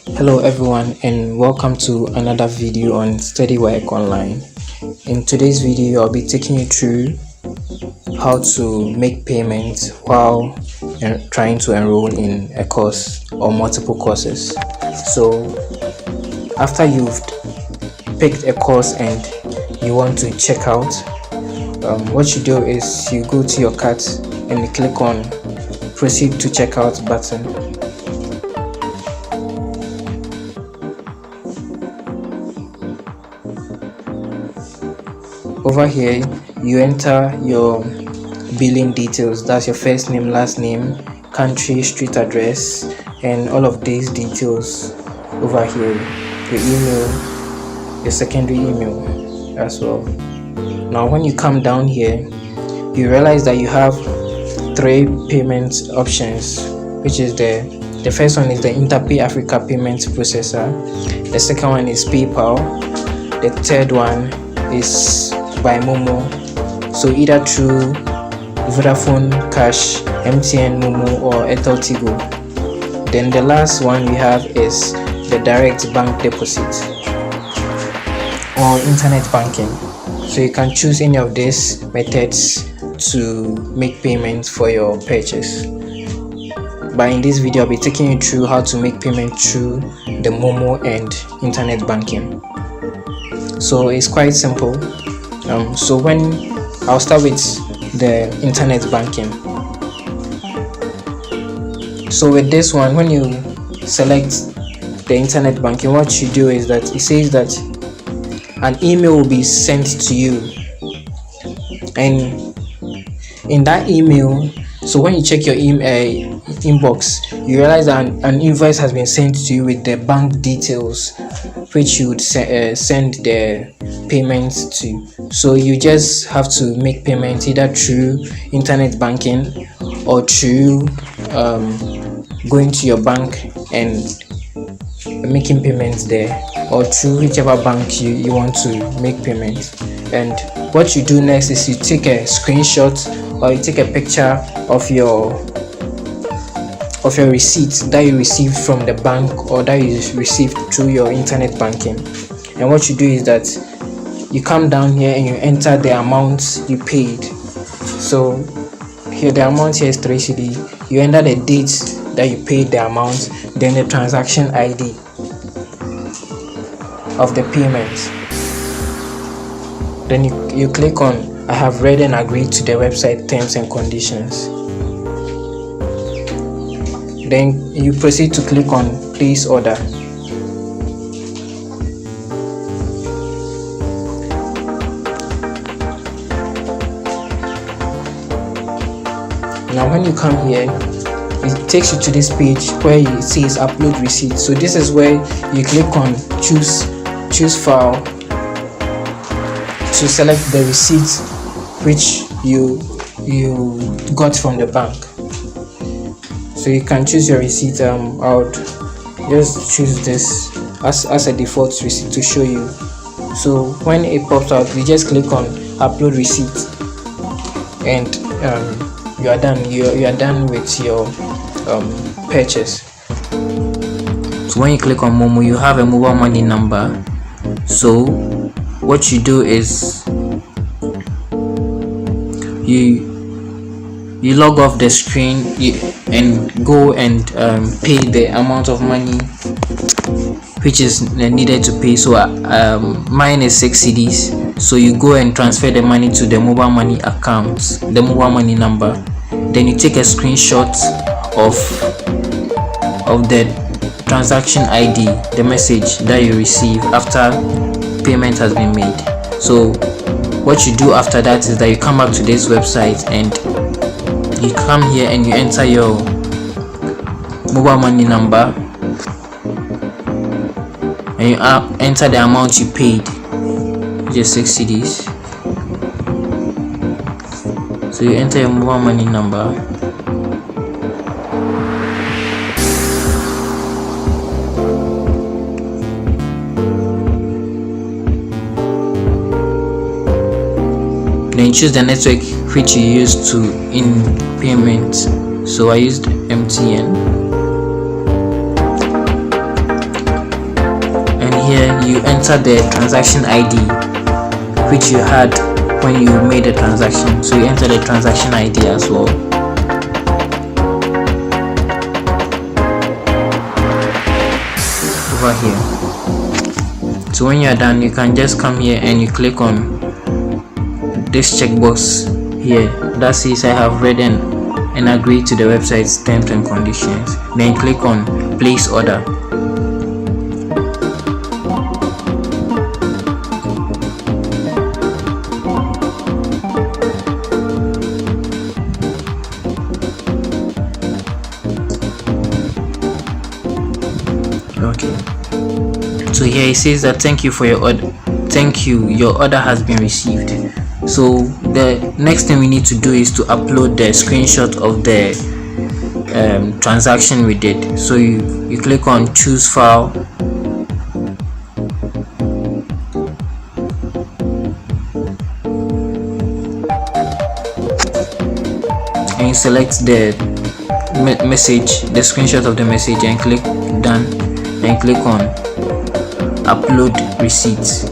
Hello everyone and welcome to another video on Steady Work Online. In today's video I'll be taking you through how to make payments while trying to enroll in a course or multiple courses. So after you've picked a course and you want to check out, what you do is you go to your cart and you click on proceed to checkout button. Over here you enter your billing details, that's your first name, last name, country, street address, and all of these details over here, your email, your secondary email as well. Now when you come down here you realize that you have three payment options, which is the first one is the Interpay Africa payment processor, the second one is PayPal, the third one is by Momo, so either through Vodafone Cash, MTN Momo, or Airtel Tigo. Then the last one we have is the direct bank deposit or internet banking. So you can choose any of these methods to make payments for your purchase. But in this video I'll be taking you through how to make payment through the Momo and internet banking. So it's quite simple. So when I'll start with the internet banking. So with this one, when you select the internet banking, what you do is that it says that an email will be sent to you, and in that email, so when you check your inbox, you realize that an invoice has been sent to you with the bank details which you would send the payments to. So you just have to make payment either through internet banking or through going to your bank and making payments there, or through whichever bank you want to make payments. And what you do next is you take a screenshot or you take a picture of your receipt that you received from the bank or that you received through your internet banking. And what you do is that you come down here and you enter the amount you paid. So here the amount here is 3 cedi. You enter the date that you paid the amount, then the transaction ID of the payment. Then you click on I have read and agreed to the website terms and conditions. Then you proceed to click on place order. Now when you come here, it takes you to this page where it says upload receipt. So this is where you click on choose file to select the receipt which you got from the bank. So you can choose your receipt. I would just choose this as a default receipt to show you. So when it pops out, you just click on upload receipt and you are done. You are done with your purchase. So when you click on Momo, you have a mobile money number. So what you do is you log off the screen and go and pay the amount of money which is needed to pay. So mine is 6 cedis. So you go and transfer the money to the mobile money account, the mobile money number. Then you take a screenshot of the transaction ID, the message that you receive after payment has been made. So what you do after that is that you come back to this website and you come here and you enter your mobile money number and you enter the amount you paid, which is 6 cedis. So you enter your mobile money number. Then choose the network which you use to in payment. So I used MTN. you enter the transaction ID which you had when you made the transaction. So you enter the transaction ID as well. Over here. So when you are done, you can just come here and you click on this checkbox here that says I have read and agreed to the website's terms and conditions. Then click on place order. Okay, so here it says that thank you for your order. Thank you, your order has been received. So the next thing we need to do is to upload the screenshot of the transaction we did. So you click on choose file, and you select the message, the screenshot of the message, and click done, and click on upload receipts.